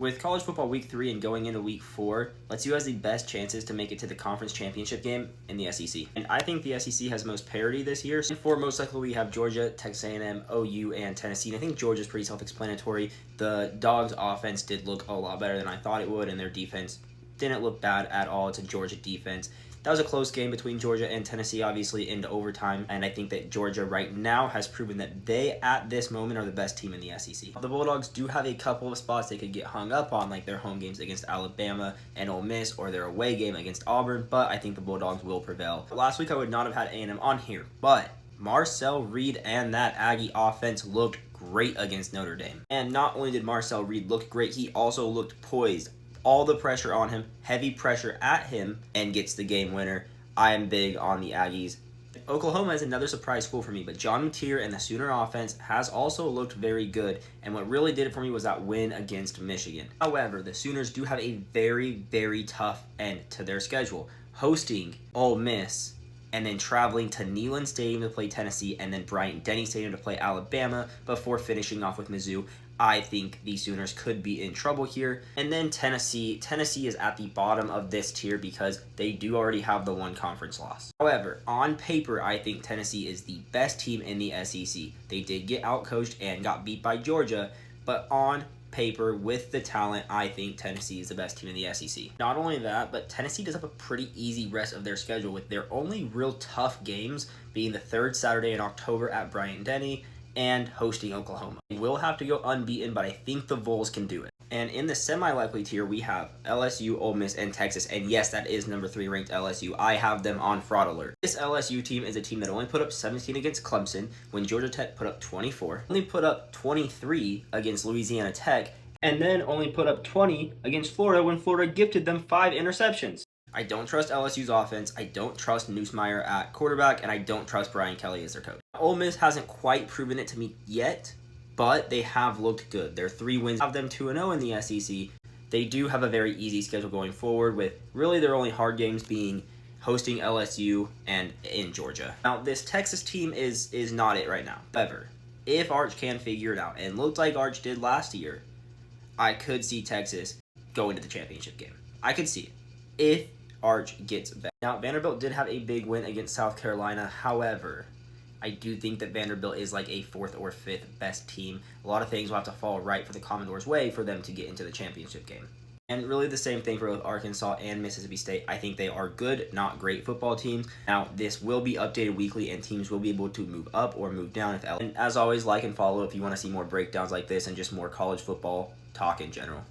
With college football week 3 and going into week 4, let's see who has the best chances to make it to the conference championship game in the SEC. And I think the SEC has most parity this year. And for most likely, we have Georgia, Texas A&M, OU, and Tennessee. And I think Georgia's pretty self-explanatory. The Dogs' offense did look a lot better than I thought it would, and their defense didn't look bad at all. It's a Georgia defense. That was a close game between Georgia and Tennessee, obviously, into overtime. And I think that Georgia right now has proven that they, at this moment, are the best team in the SEC. The Bulldogs do have a couple of spots they could get hung up on, like their home games against Alabama and Ole Miss, or their away game against Auburn, but I think the Bulldogs will prevail. Last week, I would not have had A&M on here, but Marcel Reed and that Aggie offense looked great against Notre Dame. And not only did Marcel Reed look great, he also looked poised. All the pressure on him, heavy pressure at him, and gets the game winner. I am big on the Aggies. Oklahoma is another surprise school for me, but John Mateer and the Sooner offense has also looked very good, and what really did it for me was that win against Michigan. However, the Sooners do have a very, very tough end to their schedule, hosting Ole Miss, and then traveling to Neyland Stadium to play Tennessee, and then Bryant-Denny Stadium to play Alabama, before finishing off with Mizzou. I think the Sooners could be in trouble here. And then Tennessee. Tennessee is at the bottom of this tier because they do already have the one conference loss. However, on paper, I think Tennessee is the best team in the SEC. They did get outcoached and got beat by Georgia, but on paper, with the talent, I think Tennessee is the best team in the SEC. Not only that, but Tennessee does have a pretty easy rest of their schedule, with their only real tough games being the third Saturday in October at Bryant-Denny and hosting Oklahoma. They will have to go unbeaten, but I think the Vols can do it. And in the semi-likely tier, we have LSU, Ole Miss, and Texas. And yes, that is number 3 ranked LSU. I have them on fraud alert. This LSU team is a team that only put up 17 against Clemson when Georgia Tech put up 24. Only put up 23 against Louisiana Tech, and then only put up 20 against Florida when Florida gifted them 5 interceptions. I don't trust LSU's offense, I don't trust Newsmeyer at quarterback, and I don't trust Brian Kelly as their coach. Ole Miss hasn't quite proven it to me yet, but they have looked good. Their 3 wins have them 2-0 in the SEC. They do have a very easy schedule going forward, with really their only hard games being hosting LSU and in Georgia. Now, this Texas team is not it right now. However, if Arch can figure it out, and looked like Arch did last year, I could see Texas go into the championship game. I could see it if Arch gets back. Now, Vanderbilt did have a big win against South Carolina. However, I do think that Vanderbilt is like a 4th or 5th best team. A lot of things will have to fall right for the Commodores' way for them to get into the championship game. And really the same thing for both Arkansas and Mississippi State. I think they are good, not great football teams. Now, this will be updated weekly, and teams will be able to move up or move down. And as always, like and follow if you want to see more breakdowns like this and just more college football talk in general.